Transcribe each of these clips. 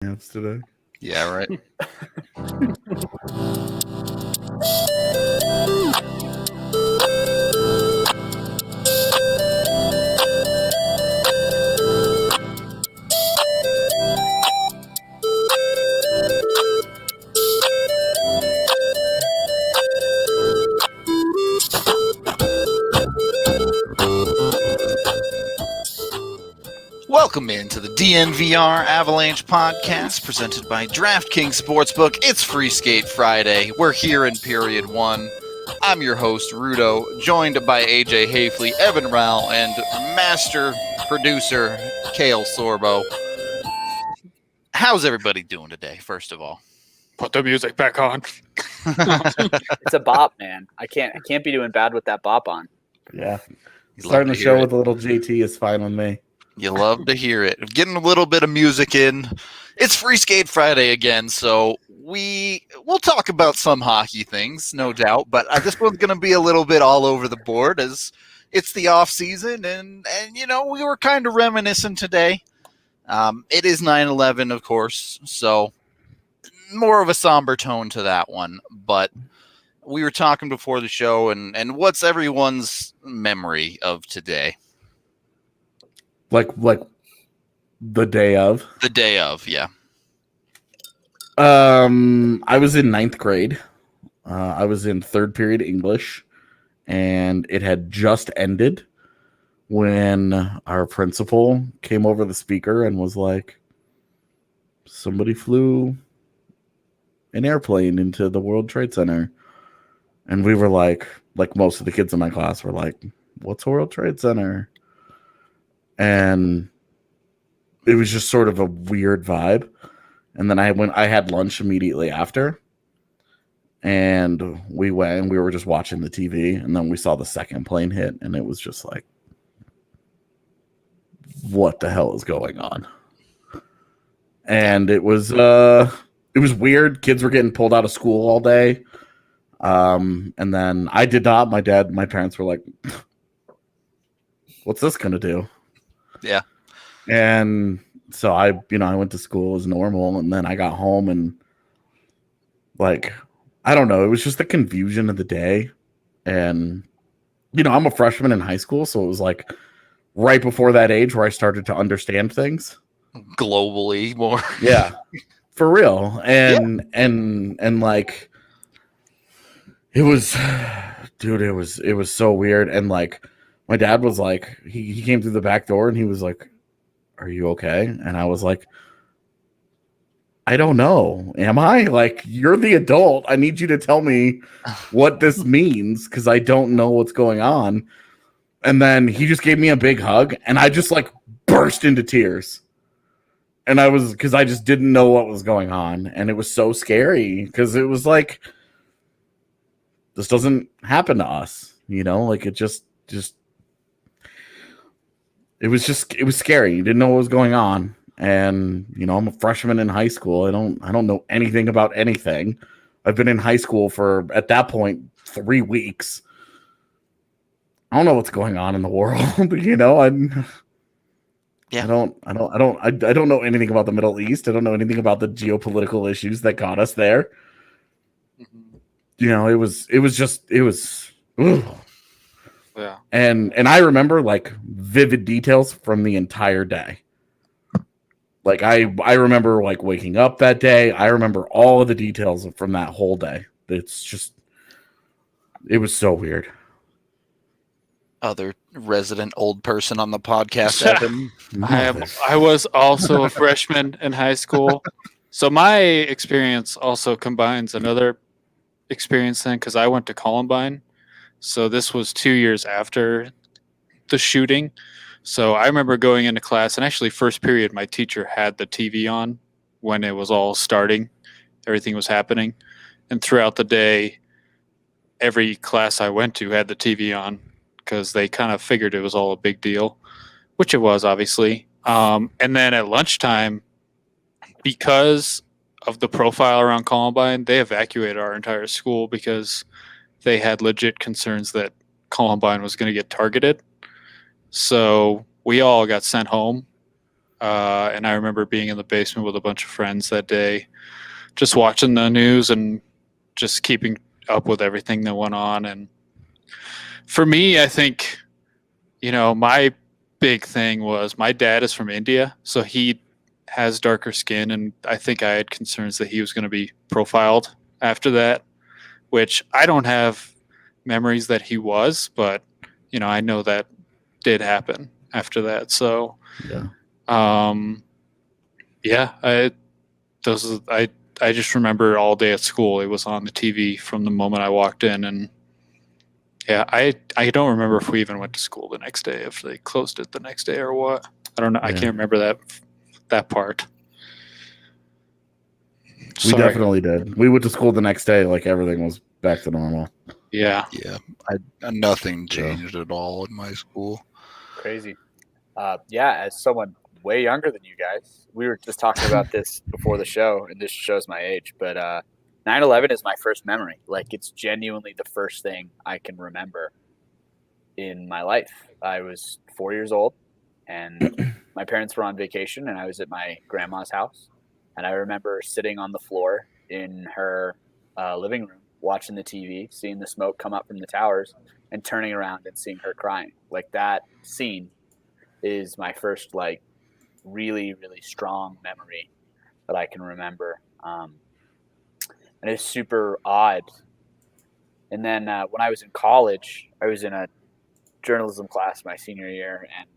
Apps today. Yeah, right. Welcome into the DNVR Avalanche podcast presented by DraftKings Sportsbook. It's Free Skate Friday. We're here in period one. I'm your host, Rudo, joined by AJ Hafley, Evan Rowell, and master producer, Kale Sorbo. How's everybody doing today, first of all? Put the music back on. It's a bop, man. I can't be doing bad with that bop on. Yeah. You Starting love the to show hear it. with a little JT is fine with me. You love to hear it. Getting a little bit of music in. It's Free Skate Friday again, so we'll talk about some hockey things, no doubt, but this one's going to be a little bit all over the board as it's the off season, and you know, we were kind of reminiscent today. It is 9/11, of course, so more of a somber tone to that one, but we were talking before the show, and what's everyone's memory of today? Like the day of. The day of, yeah. I was in 9th grade. I was in 3rd period English, and it had just ended when our principal came over the speaker and was like, somebody flew an airplane into the World Trade Center. And we were like most of the kids in my class were like, what's a World Trade Center? And it was just sort of a weird vibe. And then I had lunch immediately after. And we went and we were just watching the TV. And then we saw the second plane hit. And it was just like, what the hell is going on? And it was weird. Kids were getting pulled out of school all day. And then I did not. My parents were like, what's this going to do? Yeah. And so I went to school as normal, and then I got home and like, I don't know, it was just the confusion of the day. And, I'm a freshman in high school, so it was like right before that age where I started to understand things. Globally more. Yeah, for real. And like, it was so weird. And like, my dad was like, he came through the back door and he was like, are you okay? And I was like, I don't know. Am I? Like, you're the adult. I need you to tell me what this means because I don't know what's going on. And then he just gave me a big hug and I just like burst into tears. And because I just didn't know what was going on. And it was so scary because it was like, this doesn't happen to us, like it was scary. You didn't know what was going on. And, I'm a freshman in high school. I don't know anything about anything. I've been in high school for, at that point, 3 weeks. I don't know what's going on in the world. I don't know anything about the Middle East. I don't know anything about the geopolitical issues that got us there. Mm-hmm. It was. Ugh. Yeah. And I remember like vivid details from the entire day. Like I remember like waking up that day. I remember all of the details from that whole day. It was so weird. Other resident old person on the podcast, Evan. I was also a freshman in high school. So my experience also combines another experience then because I went to Columbine. So this was 2 years after the shooting. So I remember going into class, and actually first period, my teacher had the TV on when it was all starting. Everything was happening. And throughout the day, every class I went to had the TV on because they kind of figured it was all a big deal, which it was, obviously. And then at lunchtime, because of the profile around Columbine, they evacuated our entire school because they had legit concerns that Columbine was going to get targeted. So we all got sent home. And I remember being in the basement with a bunch of friends that day, just watching the news and just keeping up with everything that went on. And for me, I think, my big thing was my dad is from India, so he has darker skin, and I think I had concerns that he was going to be profiled after that, which I don't have memories that he was, but I know that did happen after that. So Yeah. I just remember all day at school it was on the TV from the moment I walked in. And yeah, I don't remember if we even went to school the next day, if they closed it the next day or what. I don't know. I Yeah. can't remember that part. We Sorry. definitely did. We went to school the next day, like everything was back to normal. Yeah. Yeah, nothing changed at all in my school. Crazy. As someone way younger than you guys, we were just talking about this before the show, and this shows my age, but 9/11 is my first memory. Like, it's genuinely the first thing I can remember in my life. I was 4 years old, and my parents were on vacation, and I was at my grandma's house. And I remember sitting on the floor in her living room, watching the TV, seeing the smoke come up from the towers, and turning around and seeing her crying. Like, that scene is my first, like, really, really strong memory that I can remember. And it's super odd. And then when I was in college, I was in a journalism class my senior year, and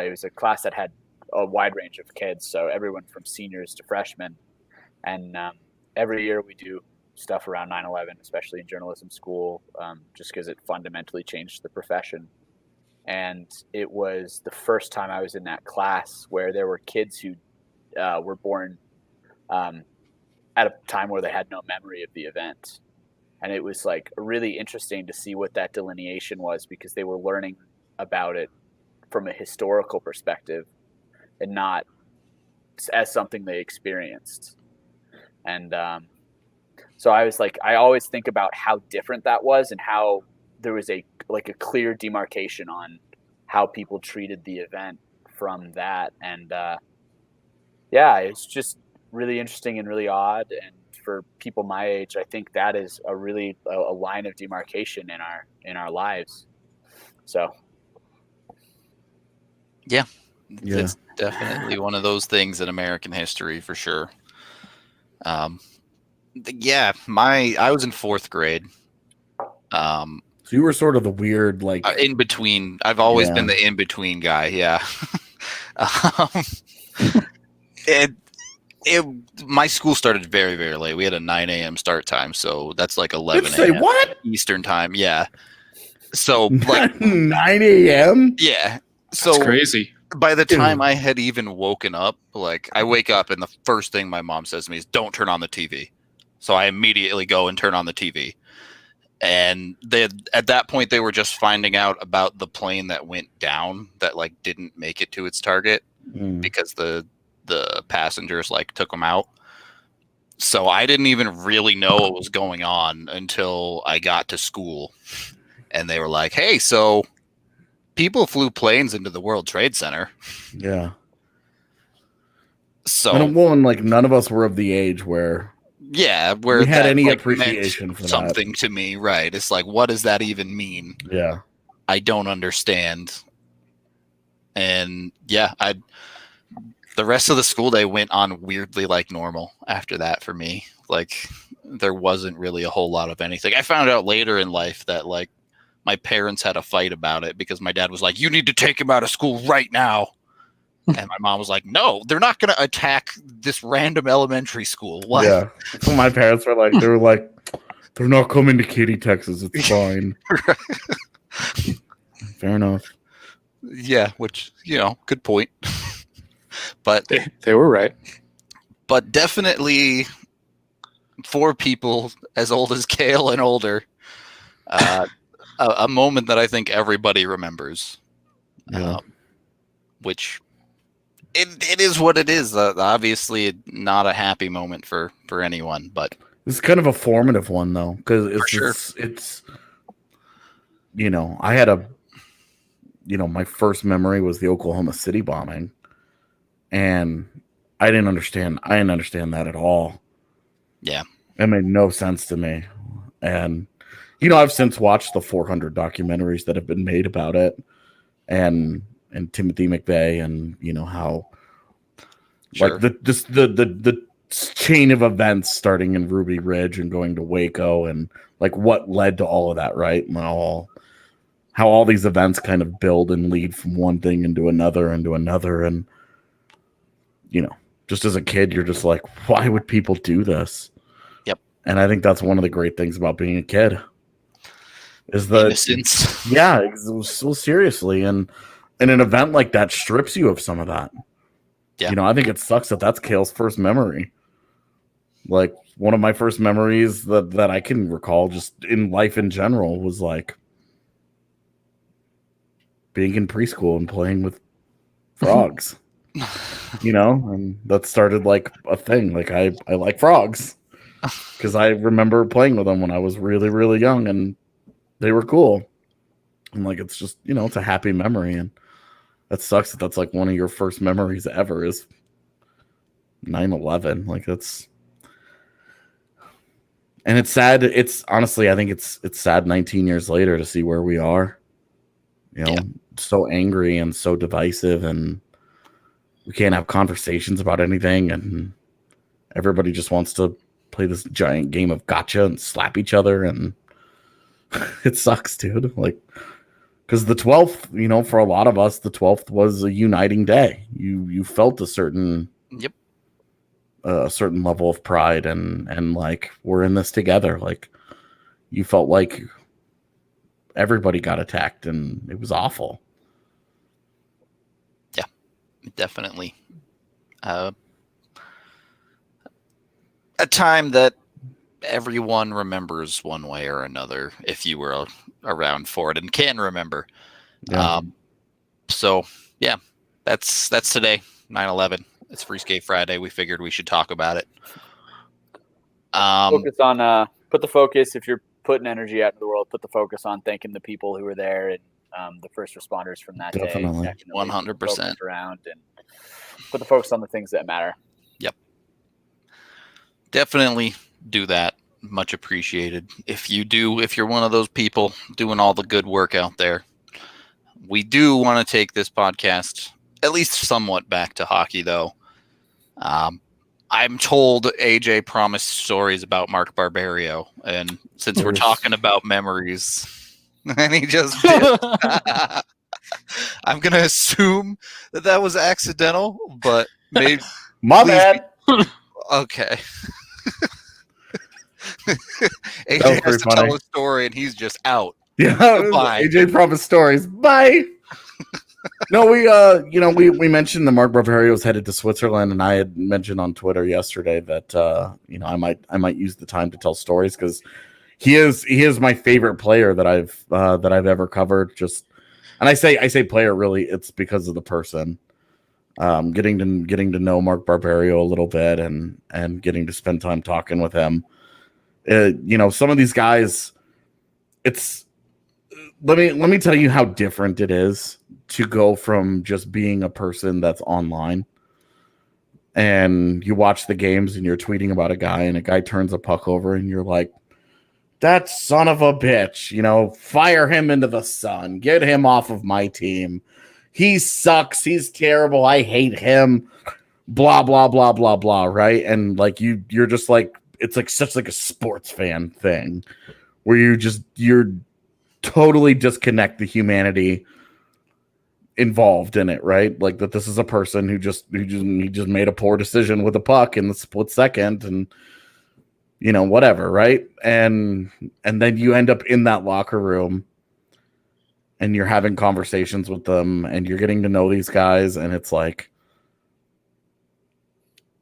it was a class that had a wide range of kids, so everyone from seniors to freshmen. And every year we do stuff around 9/11, especially in journalism school, just because it fundamentally changed the profession. And it was the first time I was in that class where there were kids who were born at a time where they had no memory of the event. And it was like really interesting to see what that delineation was, because they were learning about it from a historical perspective and not as something they experienced. And so I was like, I always think about how different that was, and how there was a clear demarcation on how people treated the event from that. And it's just really interesting and really odd. And for people my age, I think that is a really a line of demarcation in our lives. So It's definitely one of those things in American history for sure. I was in fourth grade. So you were sort of the weird, like, in between. I've always been the in between guy. Yeah. My school started very, very late. We had a 9 a.m. start time, so that's like 11 say a.m. what? Eastern time. Yeah. So like 9 a.m. Yeah. So That's crazy. by the time I had even woken up, like, I wake up and the first thing my mom says to me is, "Don't turn on the TV." So I immediately go and turn on the TV. And at that point, they were just finding out about the plane that went down that, like, didn't make it to its target because the passengers, like, took them out. So I didn't even really know what was going on until I got to school. And they were like, "Hey, so people flew planes into the World Trade Center." Yeah. So, and like, none of us were of the age where where we had that, any like, appreciation meant for something to me, right? It's like, what does that even mean? Yeah. I don't understand. And the rest of the school day went on weirdly like normal after that for me. Like, there wasn't really a whole lot of anything. I found out later in life that, like, my parents had a fight about it because my dad was like, "You need to take him out of school right now." And my mom was like, "No, they're not going to attack this random elementary school." What? Yeah. So my parents were like, they're not coming to Katy, Texas. It's fine. Fair enough. Yeah, which, good point. But They were right. But definitely for people as old as Kale and older, a moment that I think everybody remembers. Yeah. Which it is what it is. Obviously, not a happy moment for anyone, but It's kind of a formative one, though, because it's I had my first memory was the Oklahoma City bombing, And I didn't understand that at all. Yeah. It made no sense to me. And, I've since watched the 400 documentaries that have been made about it, and Timothy McVeigh, and, how, Sure. like, the chain of events starting in Ruby Ridge and going to Waco, and, like, what led to all of that, right? And how all these events kind of build and lead from one thing into another. And, just as a kid, you're just like, why would people do this? Yep. And I think that's one of the great things about being a kid is the innocence. Yeah, so seriously. And an event like that strips you of some of that. Yeah. I think it sucks that that's Kale's first memory. Like, one of my first memories that I can recall just in life in general was like being in preschool and playing with frogs. And that started like a thing. Like, I like frogs because I remember playing with them when I was really, really young, and they were cool. And like, it's just, it's a happy memory. And that sucks that that's like one of your first memories ever is 9/11. Like, that's, and it's sad. It's honestly, I think it's sad 19 years later to see where we are, so angry and so divisive, and we can't have conversations about anything, and everybody just wants to play this giant game of gotcha and slap each other, and it sucks, dude. Like, because the 12th, for a lot of us, the 12th was a uniting day. You felt a certain certain level of pride, and like, we're in this together. Like, you felt like everybody got attacked, and it was awful. Definitely a time that everyone remembers one way or another if you were around for it and can remember. So yeah, that's today, 9/11. It's Free Skate Friday. We figured we should talk about it. Focus on put the focus, if you're putting energy out into the world, put the focus on thanking the people who were there, and the first responders from that Definitely. day. 100%. Around and put the focus on the things that matter. Yep. Definitely do that. Much appreciated. If you're one of those people doing all the good work out there, we do want to take this podcast at least somewhat back to hockey, though. I'm told AJ promised stories about Mark Barberio, and since we're talking about memories, and he just did. I'm going to assume that was accidental, but maybe. My bad. Okay. AJ has to tell a story, and he's just out. Yeah, Goodbye. AJ promised stories. Bye. No, we mentioned that Mark Barberio was headed to Switzerland, and I had mentioned on Twitter yesterday that I might use the time to tell stories, because he is my favorite player that I've ever covered. Just, and I say player, really, it's because of the person. Getting to know Mark Barberio a little bit, and getting to spend time talking with him. Some of these guys, it's let me tell you how different it is to go from just being a person that's online and you watch the games and you're tweeting about a guy, and a guy turns a puck over and you're like, that son of a bitch, fire him into the sun, get him off of my team. He sucks. He's terrible. I hate him. Blah, blah, blah, blah, blah. Right. And like, you're just like, it's like such like a sports fan thing where you're totally disconnect the humanity involved in it, right? Like, that this is a person who just made a poor decision with a puck in the split second, and whatever, right? And then you end up in that locker room and you're having conversations with them and you're getting to know these guys, and it's like,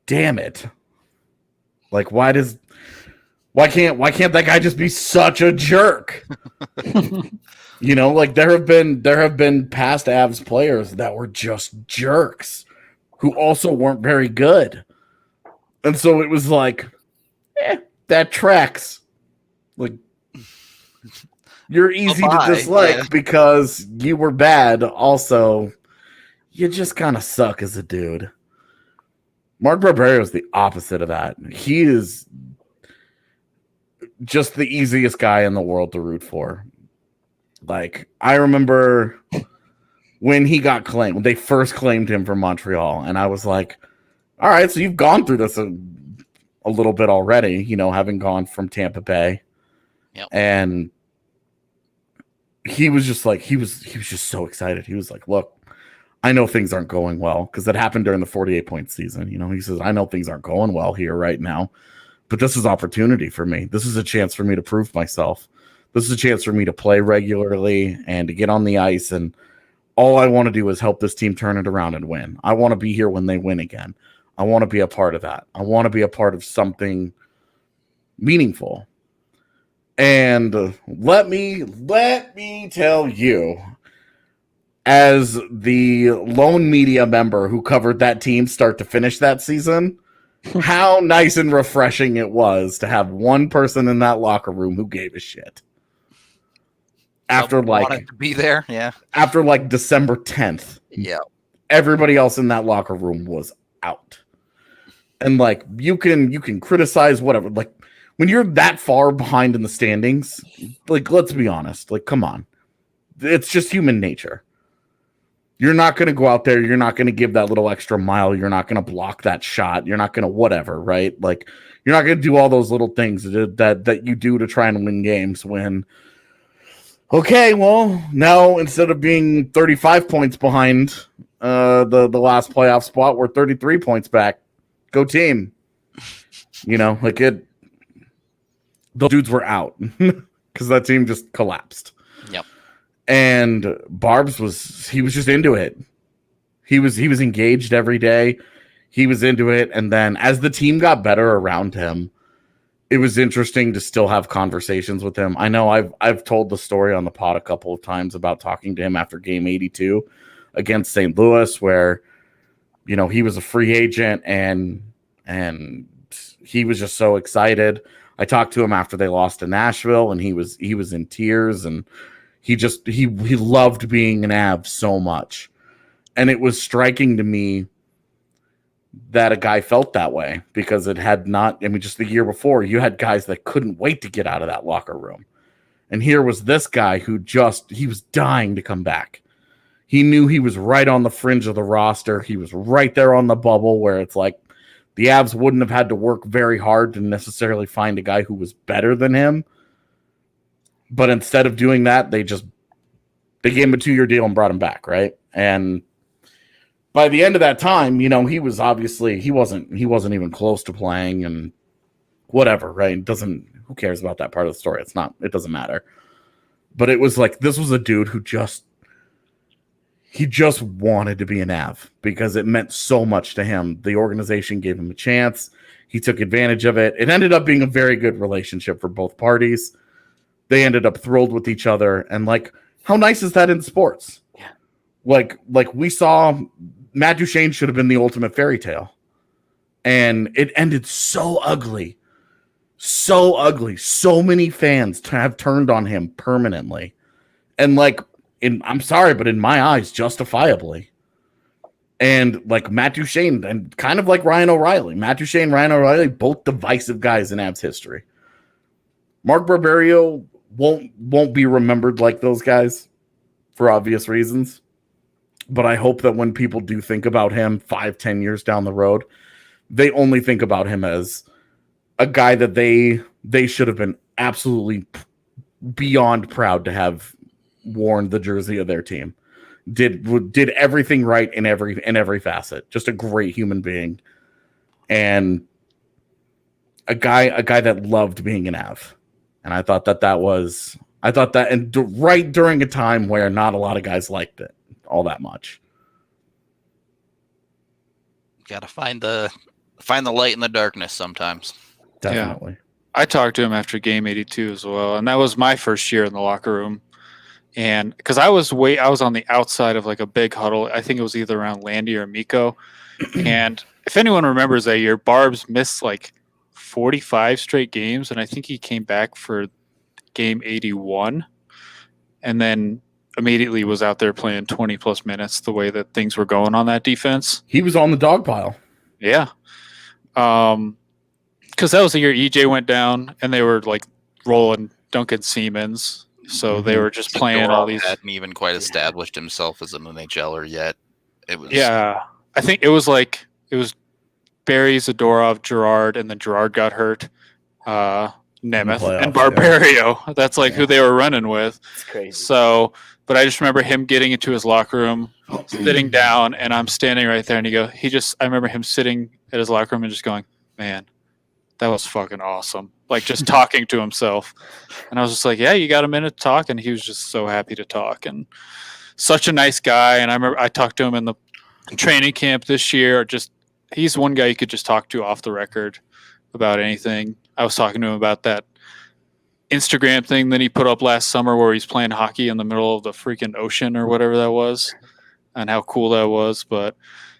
damn it. Like, why can't that guy just be such a jerk? Like, there have been past Avs players that were just jerks who also weren't very good. And so it was like, that tracks. Like, you're easy to dislike because you were bad. Also, you just kind of suck as a dude. Mark Barberio is the opposite of that. He is just the easiest guy in the world to root for. Like, I remember when he got claimed, when they first claimed him from Montreal, and I was like, all right, so you've gone through this a little bit already, having gone from Tampa Bay. Yep. And he was just like, he was just so excited. He was like, look, I know things aren't going well, because that happened during the 48-point season. He says, I know things aren't going well here right now, but this is opportunity for me. This is a chance for me to prove myself. This is a chance for me to play regularly and to get on the ice. And all I want to do is help this team turn it around and win. I want to be here when they win again. I want to be a part of that. I want to be a part of something meaningful. And let me tell you, as the lone media member who covered that team start to finish that season, how nice and refreshing it was to have one person in that locker room who gave a shit. After wanted to be there, yeah. After December 10th, yeah, everybody else in that locker room was out. And you can criticize whatever. When you're that far behind in the standings, let's be honest. Come on, it's just human nature. You're not going to go out there. You're not going to give that little extra mile. You're not going to block that shot. You're not going to whatever, right? You're not going to do all those little things that you do to try and win games when, okay, well, now instead of being 35 points behind the last playoff spot, we're 33 points back. Go team. The dudes were out because that team just collapsed. Yep. And Barb's was just into it. He was engaged every day. He was into it. And then as the team got better around him, it was interesting to still have conversations with him. I know I've told the story on the pod a couple of times about talking to him after game 82 against St. Louis, where, he was a free agent and he was just so excited. I talked to him after they lost to Nashville, and he was in tears, and he loved being an Av so much. And it was striking to me that a guy felt that way, because it had not, just the year before, you had guys that couldn't wait to get out of that locker room. And here was this guy who he was dying to come back. He knew he was right on the fringe of the roster. He was right there on the bubble where it's like the Avs wouldn't have had to work very hard to necessarily find a guy who was better than him. But instead of doing that, they gave him a 2-year deal and brought him back, right? And by the end of that time, he was obviously he wasn't even close to playing and whatever, right? Who cares about that part of the story? It doesn't matter. But it was this was a dude who just wanted to be an Av because it meant so much to him. The organization gave him a chance. He took advantage of it. It ended up being a very good relationship for both parties. They ended up thrilled with each other. And how nice is that in sports? Yeah. We saw Matt Duchene should have been the ultimate fairy tale. And it ended so ugly. So ugly. So many fans have turned on him permanently. And I'm sorry, but in my eyes, justifiably. And Matt Duchene, and kind of like Ryan O'Reilly. Matt Duchene, Ryan O'Reilly, both divisive guys in Avs history. Mark Barberio won't be remembered like those guys for obvious reasons. But I hope that when people do think about him 5-10 years down the road, they only think about him as a guy that they should have been absolutely beyond proud to have worn the jersey of their team. Did everything right in every facet. Just a great human being, and a guy that loved being an Av. And I thought that and right during a time where not a lot of guys liked it all that much. Got to find the light in the darkness sometimes. Definitely. Yeah. I talked to him after game 82 as well, and that was my first year in the locker room. And because I was on the outside of a big huddle. I think it was either around Landy or Miko. And if anyone remembers that year, Barb's missed 45 straight games, and I think he came back for game 81, and then immediately was out there playing 20 plus minutes the way that things were going on that defense. He was on the dog pile. Yeah. Because that was the year EJ went down, and they were like rolling Duncan Siemens, so they were just playing all these. Hadn't even quite established himself as an NHLer yet. It was I think it was Barry, Zadorov, Gerard, and then Gerard got hurt. Nemeth and Barbario. Yeah. That's who they were running with. It's crazy. So, but I just remember him getting into his locker room, sitting down, and I'm standing right there, and I remember him sitting at his locker room and just going, man, that was fucking awesome. Just talking to himself. And I was just like, yeah, you got a minute to talk? And he was just so happy to talk, and such a nice guy. And I remember I talked to him in the training camp this year. He's one guy you could just talk to off the record about anything. I was talking to him about that Instagram thing that he put up last summer where he's playing hockey in the middle of the freaking ocean or whatever that was, and how cool that was. But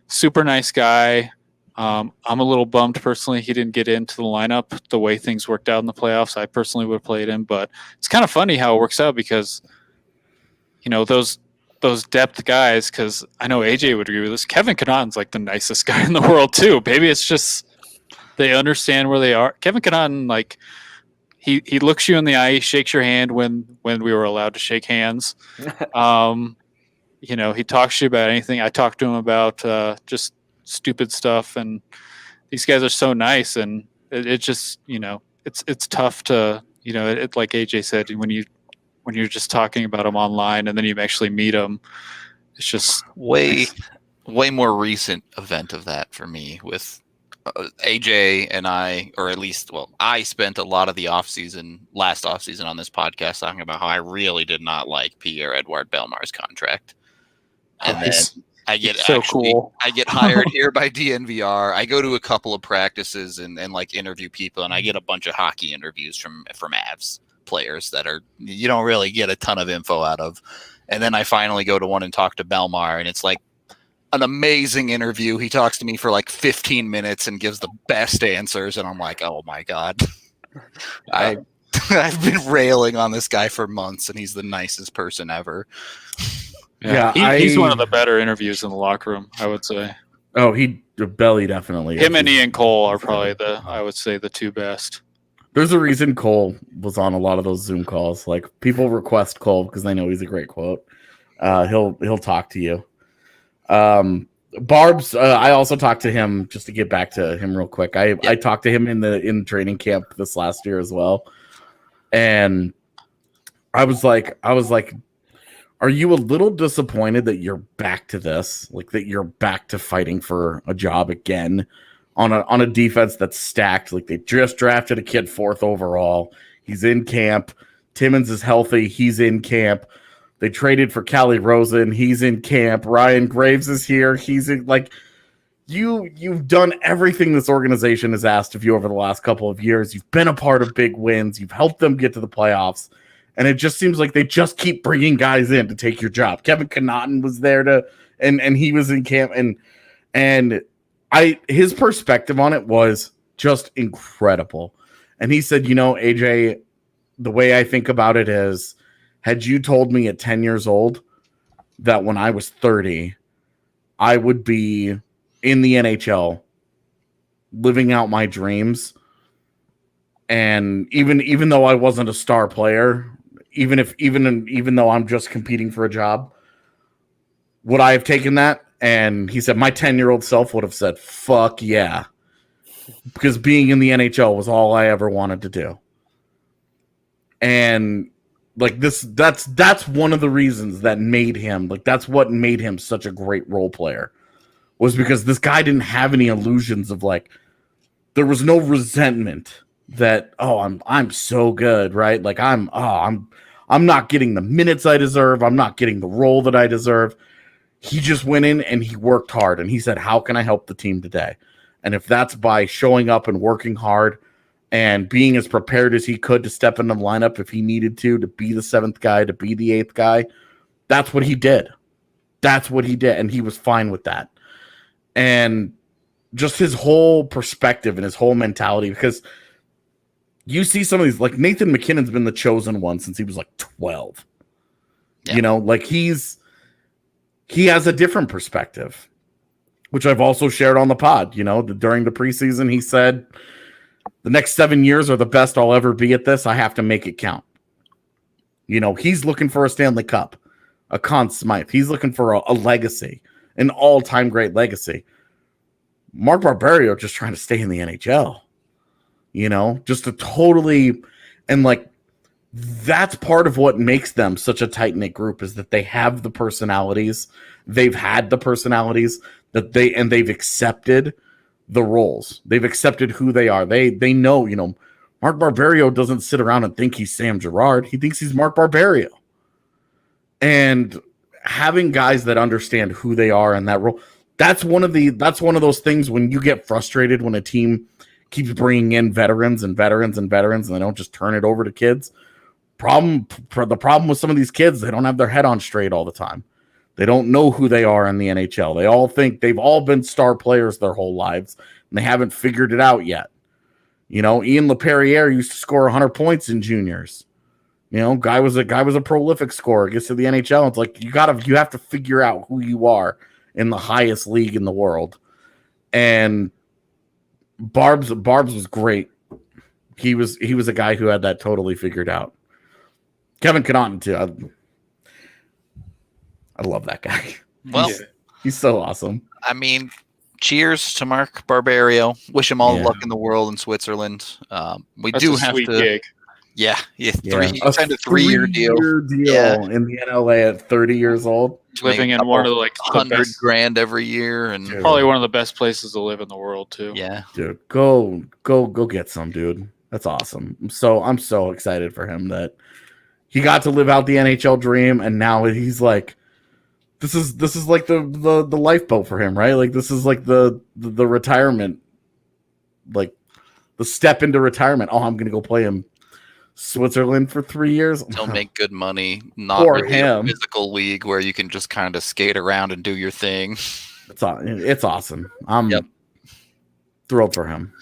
super nice guy. I'm a little bummed personally he didn't get into the lineup the way things worked out in the playoffs. I personally would have played him, but it's kind of funny how it works out because, those depth guys, because I know AJ would agree with this. Kevin Connaughton's the nicest guy in the world too. Maybe it's just they understand where they are. Kevin Connaughton, he looks you in the eye, he shakes your hand when we were allowed to shake hands. He talks to you about anything. I talked to him about just stupid stuff, and these guys are so nice, and it just it's tough to like AJ said, when you're just talking about them online and then you actually meet them, it's just way more recent event of that for me with AJ and I, or at least, I spent a lot of the last offseason on this podcast talking about how I really did not like Pierre-Edouard Bellemar's contract. And then I get I get hired here by DNVR. I go to a couple of practices and interview people, and I get a bunch of hockey interviews from Avs players that you don't really get a ton of info out of. And then I finally go to one and talk to Bellemar, and it's an amazing interview. He talks to me for 15 minutes and gives the best answers, and I'm like, oh my God. I've been railing on this guy for months, and he's the nicest person ever. Yeah, he's one of the better interviews in the locker room, I would say. Oh, Belly definitely. Him and Ian Cole are probably I would say the two best. There's a reason Cole was on a lot of those Zoom calls. People request Cole because they know he's a great quote. He'll talk to you. Barb's. I also talked to him just to get back to him real quick. I talked to him in training camp this last year as well, and I was like, are you a little disappointed that you're back to this? That you're back to fighting for a job again on a defense that's stacked? They just drafted a kid 4th overall. He's in camp. Timmins is healthy. He's in camp. They traded for Callie Rosen. He's in camp. Ryan Graves is here. He's in, you've done everything this organization has asked of you over the last couple of years. You've been a part of big wins. You've helped them get to the playoffs. And it just seems like they just keep bringing guys in to take your job. Kevin Connaughton was there and he was in camp, and his perspective on it was just incredible. And he said, AJ, the way I think about it is, had you told me at 10 years old that when I was 30, I would be in the NHL living out my dreams, and even though I wasn't a star player, even though I'm just competing for a job, would I have taken that? And he said, my 10-year-old self would have said, fuck yeah. Because being in the NHL was all I ever wanted to do. And that's one of the reasons that made him, that's what made him such a great role player, was because this guy didn't have any illusions of there was no resentment that, I'm so good, right? I'm not getting the minutes I deserve. I'm not getting the role that I deserve. He just went in and he worked hard, and he said, how can I help the team today? And if that's by showing up and working hard and being as prepared as he could to step into the lineup if he needed to be the 7th guy, to be the 8th guy, that's what he did. And he was fine with that. And just his whole perspective and his whole mentality, because you see some of these, Nathan McKinnon's been the chosen one since he was 12. Yeah. He has a different perspective. which I've also shared on the pod. During the preseason, he said, the next 7 years are the best I'll ever be at this. I have to make it count. He's looking for a Stanley Cup, a Conn Smythe. He's looking for a legacy, an all-time great legacy. Mark Barberio just trying to stay in the NHL, just a totally, and like, that's part of what makes them such a tight-knit group, is that they have the personalities. They've had the personalities they've accepted the roles. They've accepted who they are. They know, Mark Barberio doesn't sit around and think he's Sam Girard. He thinks he's Mark Barberio. And having guys that understand who they are in that role, that's one of those things when you get frustrated when a team keeps bringing in veterans and veterans and veterans and they don't just turn it over to kids. The problem with some of these kids, they don't have their head on straight all the time. They don't know who they are in the NHL. They all think they've all been star players their whole lives, and they haven't figured it out yet. Ian LaPerriere used to score 100 points in juniors. Guy was a prolific scorer. Gets to the NHL, it's like you have to figure out who you are in the highest league in the world. And Barbs was great. He was a guy who had that totally figured out. Kevin Connaughton too. I love that guy. Well, he's so awesome. I mean, cheers to Mark Barberio. Wish him all the luck in the world in Switzerland. We That's do a have sweet to. Gig. Yeah. He signed a 3-year deal. In the NLA at 30 years old. Living in one of the $100,000 every year, and probably one of the best places to live in the world too. Yeah, dude, go get some, dude. That's awesome. I'm so excited for him that he got to live out the NHL dream, and now he's like, this is like the lifeboat for him, right? Like this is like the retirement, like the step into retirement. Oh, I'm gonna go play in Switzerland for 3 years. He'll make good money. Not For really him. a physical league where you can just kind of skate around and do your thing. It's awesome. I'm thrilled for him.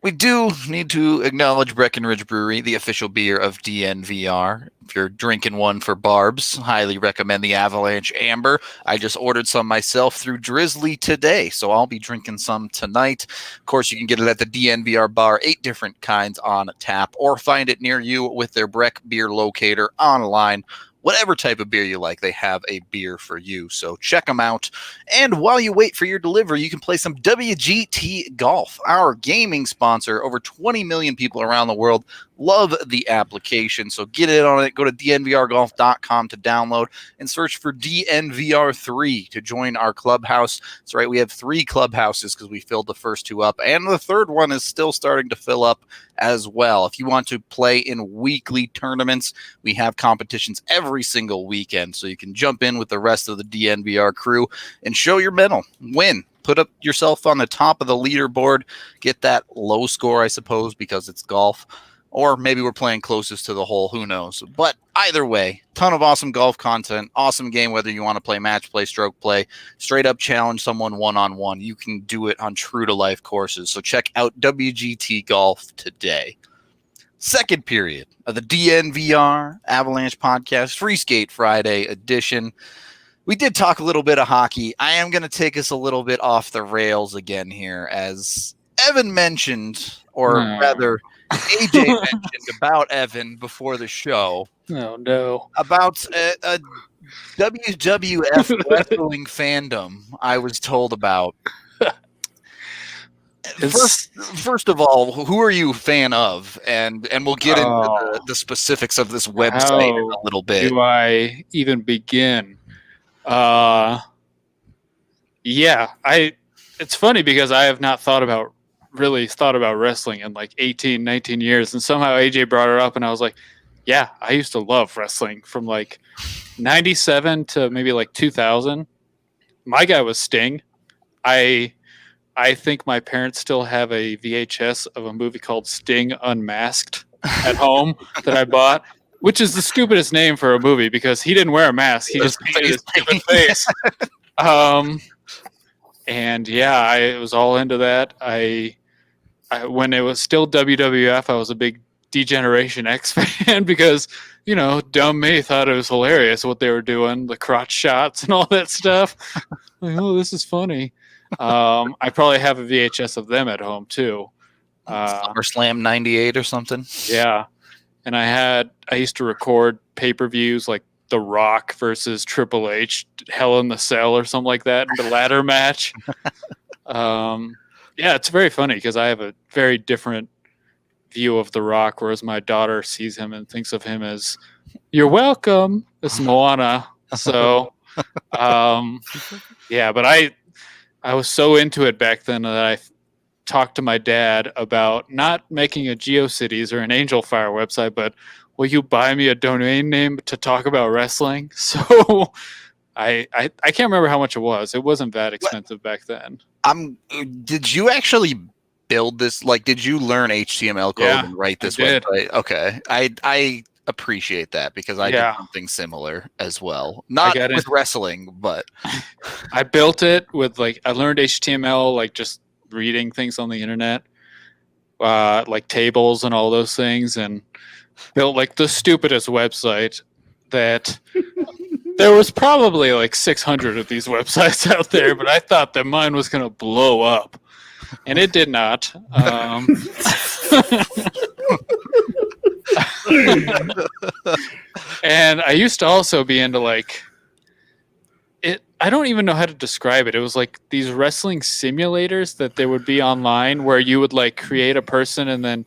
We do need to acknowledge Breckenridge Brewery, the official beer of DNVR. If you're drinking one for Barbs, highly recommend the Avalanche Amber. I just ordered some myself through Drizzly today, so I'll be drinking some tonight. Of course, you can get it at the DNVR bar, 8 different kinds on tap, or find it near you with their Breck beer locator online. Whatever type of beer you like, they have a beer for you. So check them out. And while you wait for your delivery, you can play some WGT Golf, our gaming sponsor. Over 20 million people around the world love the application. So get in on it. Go to dnvrgolf.com to download and search for DNVR3 to join our clubhouse. That's right. We have 3 clubhouses because we filled the first 2 up. And the third one is still starting to fill up as well. If you want to play in weekly tournaments, we have competitions every single weekend. So you can jump in with the rest of the DNVR crew and show your mettle. Win. Put up yourself on the top of the leaderboard. Get that low score, I suppose, because it's golf. Or maybe we're playing closest to the hole. Who knows? But either way, ton of awesome golf content. Awesome game, whether you want to play match play, stroke play, straight up challenge someone one-on-one. You can do it on true-to-life courses. So check out WGT Golf today. Second period of the DNVR Avalanche podcast, Free Skate Friday edition. We did talk a little bit of hockey. I am going to take us a little bit off the rails again here, as Evan mentioned, or rather AJ mentioned about Evan before the show. Oh, no. About a WWF wrestling fandom I was told about. First of all, who are you a fan of? And we'll get into the specifics of this website in a little bit. Do I even begin? It's funny because I have not thought about wrestling in like 18, 19 years. And somehow AJ brought it up and I was like, yeah, I used to love wrestling from like 97 to maybe like 2000. My guy was Sting. I think my parents still have a VHS of a movie called Sting Unmasked at home that I bought, which is the stupidest name for a movie because he didn't wear a mask. He just painted his stupid face. And yeah, I was all into that. I when it was still WWF, I was a big Degeneration X fan because, you know, dumb me thought it was hilarious what they were doing, the crotch shots and all that stuff. Like, oh, this is funny. I probably have a VHS of them at home too. SummerSlam '98 or something. Yeah, and I used to record pay-per-views like The Rock versus Triple H, Hell in the Cell or something like that, the ladder match. Yeah, it's very funny because I have a very different view of The Rock, whereas my daughter sees him and thinks of him as "You're welcome." It's Moana. So, yeah, but I was so into it back then that I talked to my dad about not making a GeoCities or an Angel Fire website, but will you buy me a domain name to talk about wrestling? So I can't remember how much it was. It wasn't that expensive back then. Did you actually build this? Like, did you learn HTML code and write this website? Okay. I appreciate that because I did something similar as well. Not with wrestling, but I built it with I learned HTML, just reading things on the internet, like tables and all those things, and built the stupidest website that there was probably 600 of these websites out there, but I thought that mine was going to blow up, and it did not. And I used to also be into I don't even know how to describe it. It was these wrestling simulators that there would be online where you would create a person and then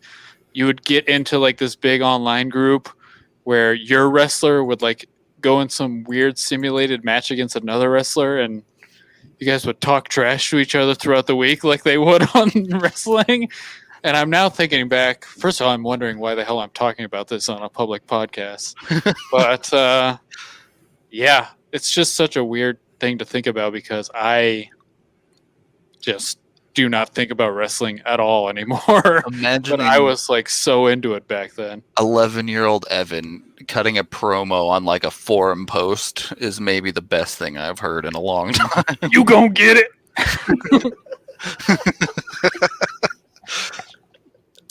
you would get into this big online group where your wrestler would go in some weird simulated match against another wrestler, and you guys would talk trash to each other throughout the week like they would on wrestling. And I'm now thinking back. First of all, I'm wondering why the hell I'm talking about this on a public podcast. But yeah, it's just such a weird thing to think about because I just do not think about wrestling at all anymore. Imagine I was so into it back then. 11-year-old Evan cutting a promo on a forum post is maybe the best thing I've heard in a long time. You gonna get it?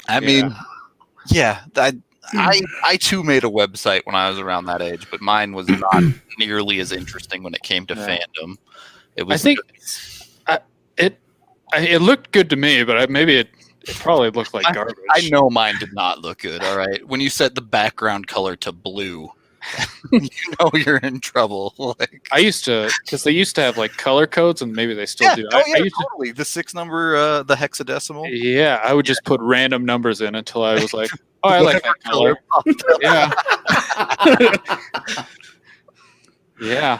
I mean, yeah, I too made a website when I was around that age, but mine was not nearly as interesting when it came to fandom. It was. I think it looked good to me, but maybe it probably looked like garbage. I know mine did not look good. All right, when you set the background color to blue, you know you're in trouble. I used to, because they used to have color codes, and maybe they still do. I used totally. The 6 number, the hexadecimal. Yeah, I would just put random numbers in until I was like, oh, I like that color. Yeah. Yeah.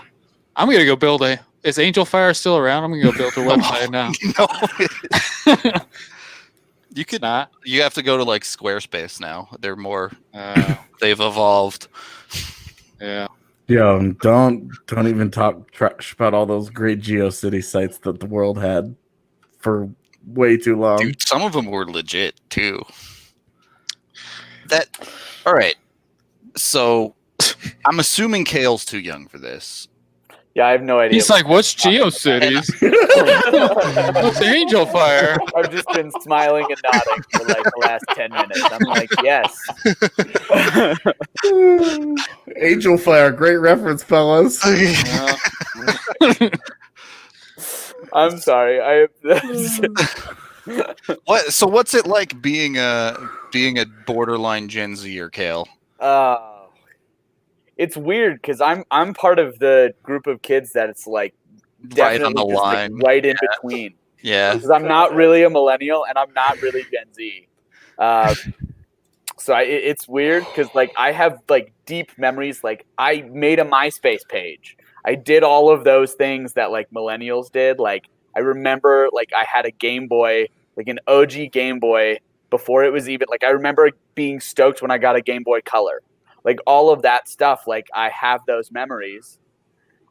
I'm going to go build is Angel Fire still around? I'm going to go build a website now. No. You could not. You have to go to Squarespace now. They're more, they've evolved. Yeah. Yo, don't even talk trash about all those great GeoCity sites that the world had for way too long. Dude, some of them were legit too. All right. So I'm assuming Kale's too young for this. Yeah, I have no idea. He's like, what's GeoCities? What's Angel Fire? I've just been smiling and nodding for the last 10 minutes. I'm like, yes. Angel Fire, great reference, fellas. I'm sorry. So what's it like being a borderline Gen Zer, Kale? It's weird because I'm part of the group of kids that it's right on the line, right in between. Yeah, because I'm not really a millennial and I'm not really Gen Z. So it's weird because I have deep memories. I made a MySpace page. I did all of those things that millennials did. I remember I had a Game Boy, an OG Game Boy before it was even I remember being stoked when I got a Game Boy Color. All of that stuff, I have those memories.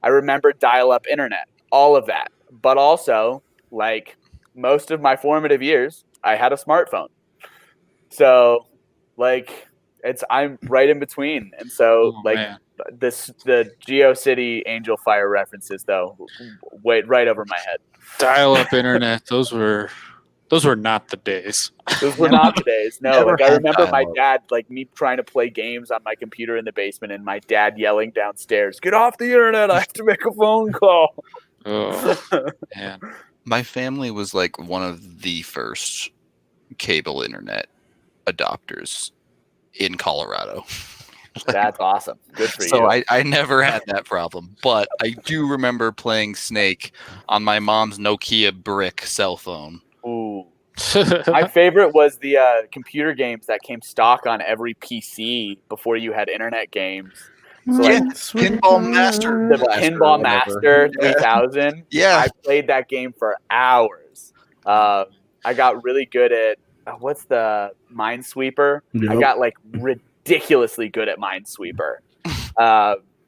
I remember dial-up internet, all of that. But also, most of my formative years, I had a smartphone. So, I'm right in between. And so, the GeoCity Angel Fire references, though, wait right over my head. Dial-up internet, those were not the days. Those were not the days. No, I remember my dad, me trying to play games on my computer in the basement, and my dad yelling downstairs, "Get off the internet! I have to make a phone call." Oh man, My family was like one of the first cable internet adopters in Colorado. That's awesome. Good for So you. I never had that problem. But I do remember playing Snake on my mom's Nokia brick cell phone. Ooh. My favorite was the computer games that came stock on every PC before you had internet games. So Yeah, like Pinball Master. the Blaster or Pinball whatever. Master Yeah. 3000. Yeah. I played that game for hours. I got really good at what's the Minesweeper? I Yep. got like ridiculously good at Minesweeper.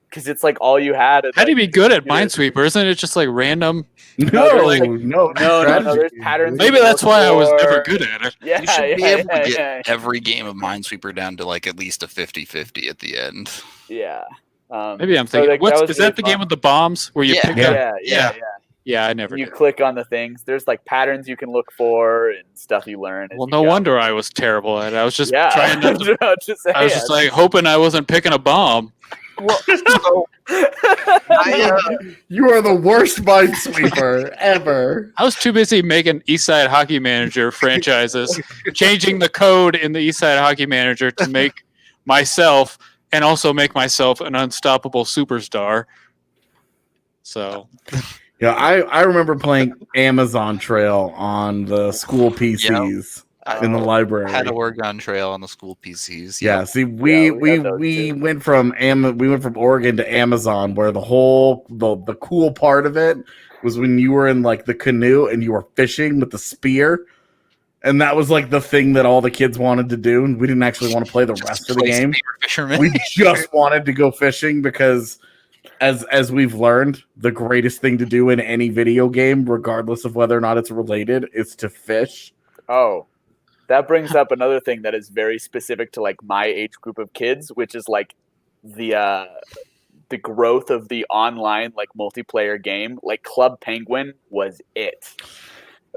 Because it's like all you had. How do you be good at computers. Minesweeper? Isn't it just like random? No, like- no, No, strategy. there's patterns. Maybe you that's look why I was for. never good at it. Yeah, You should be able to get yeah. every game of Minesweeper down to like at least a 50-50 at the end. Yeah. Maybe I'm so, thinking. like, What's was is really that the fun. game with the bombs where you Yeah. pick Yeah. up? Yeah. Yeah, I never You did. click on the things. There's like patterns you can look for and stuff you learn. as Well, you no go. wonder I was terrible at it. I was just Yeah. trying not to. I was just like hoping I wasn't picking a bomb. Well, so You are the worst minesweeper ever. I was too busy making Eastside Hockey Manager franchises, changing the code in the Eastside Hockey Manager to make myself and also make myself an unstoppable superstar. So Yeah, I remember playing Amazon Trail on the school PCs in the library. had a Oregon Trail on the school PCs. Yeah, see, we had those too. went from Oregon to Amazon, where the whole the cool part of it was when you were in like the canoe and you were fishing with the spear, and that was like the thing that all the kids wanted to do, and we didn't actually want to play the rest of the game. Fisherman. We just wanted to go fishing because, as we've learned, the greatest thing to do in any video game, regardless of whether or not it's related, is to fish. Oh, that brings up another thing that is very specific to like my age group of kids, which is like the growth of the online like multiplayer game. Like Club Penguin was it.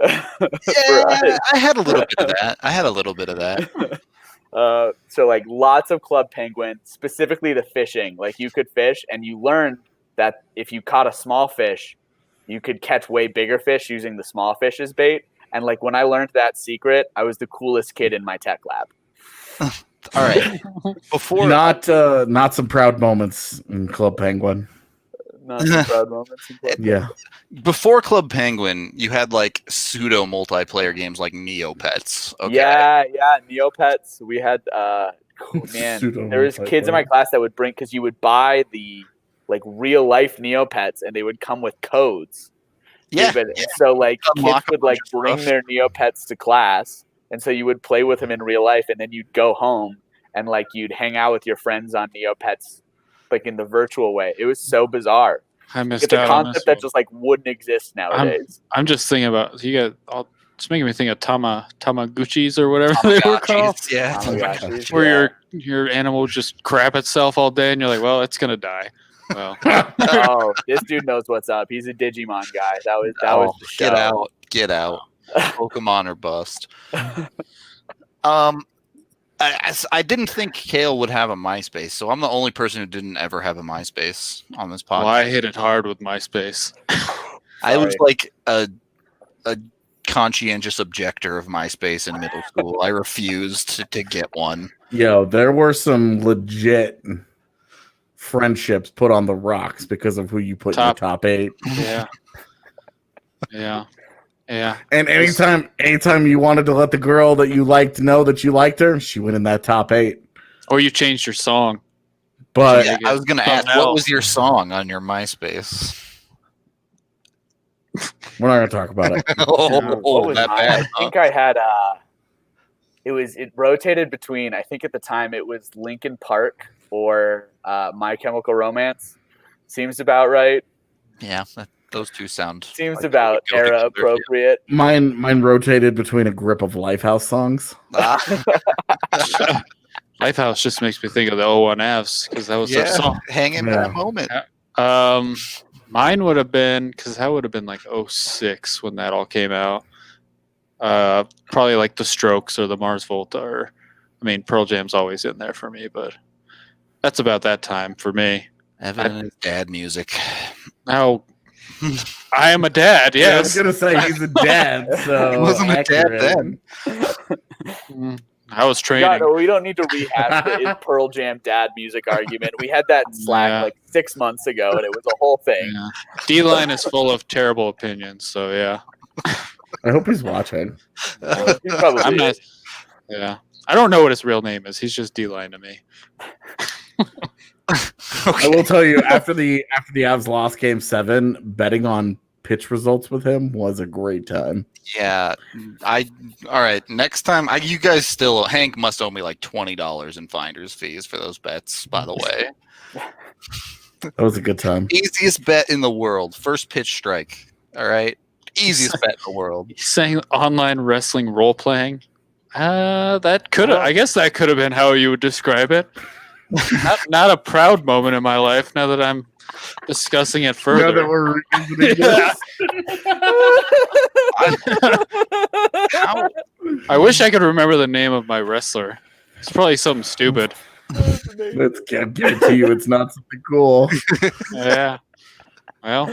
Yeah, I had a little bit of that. So like lots of Club Penguin, specifically the fishing. Like you could fish, and you learned that if you caught a small fish, you could catch way bigger fish using the small fish as bait. And like when I learned that secret, I was the coolest kid in my tech lab. All right. Before Not some proud moments in Club Penguin. Not some proud moments. In Club Yeah. Before Club Penguin, you had like pseudo multiplayer games like Neopets. Okay. Yeah, Neopets. We had man, Pseudo there was kids in my multiplayer. class that would bring, because you would buy the like real life Neopets and they would come with codes. Yeah. So like kids Unlock a would like bunch of bring stuff. their Neopets to class, and so you would play with them in real life, and then you'd go home and like you'd hang out with your friends on Neopets, like in the virtual way. It was so bizarre. I missed It's a out on this concept that one. just like wouldn't exist nowadays. I'm just thinking about it's making me think of Tamaguchis or whatever they were called, Tamagotchis, Yeah. Tamagotchis. where your animal would just crap itself all day, and you're like, well, it's gonna die. Well, Oh, this dude knows what's up. He's a Digimon guy. That was the show. Get out. Pokemon or bust. I didn't think Kale would have a MySpace, so I'm the only person who didn't ever have a MySpace on this podcast. well, I hit it hard with MySpace. I was Sorry. like a conscientious objector of MySpace in middle school. I refused to get one. Yo, there were some legit friendships put on the rocks because of who you put in your top 8. Yeah, yeah. And anytime you wanted to let the girl that you liked know that you liked her, she went in that top 8. Or you changed your song. But Yeah, I was going to ask, Something what else. was your song on your MySpace? we're not going to talk about it. What was that mine? bad. I think I had it rotated between, I think at the time it was Linkin Park or My Chemical Romance. Seems about right. Yeah, those two sound. Seems like about they go era together. appropriate. Mine rotated between a grip of Lifehouse songs. Lifehouse just makes me think of the 01 Avs because that was their song. Hang in Yeah. that moment. Mine would have been, because that would have been like 06 when that all came out. Probably like the Strokes or the Mars Volta, or I mean Pearl Jam's always in there for me, but that's about that time for me. Evan and his dad music. Now, I am a dad. Yeah, I was Yes. gonna say he's a dad, so He wasn't a dad accurate. then. I was training. God, we don't need to rehash the Pearl Jam dad music argument. We had that in Slack Yeah. like 6 months ago, and it was a whole thing. Yeah. D-line is full of terrible opinions. So yeah, I hope he's watching. He probably I'm not. is. Yeah, I don't know what his real name is. He's just D-line to me. I will tell you, after the Avs lost Game 7, betting on pitch results with him was a great time. Yeah, all right. Next time, you guys still. Hank must owe me like $20 in finder's fees for those bets. By the way, That was a good time. easiest bet in the world. First pitch strike. All right, easiest bet in the world. He's saying online wrestling role playing. That could have. I guess that could have been how you would describe it. Not a proud moment in my life. Now that I'm discussing it Now further. that we're revisiting Yeah. this, How? I wish I could remember the name of my wrestler. It's probably something stupid. let's guarantee you it's not something cool. Yeah. Well,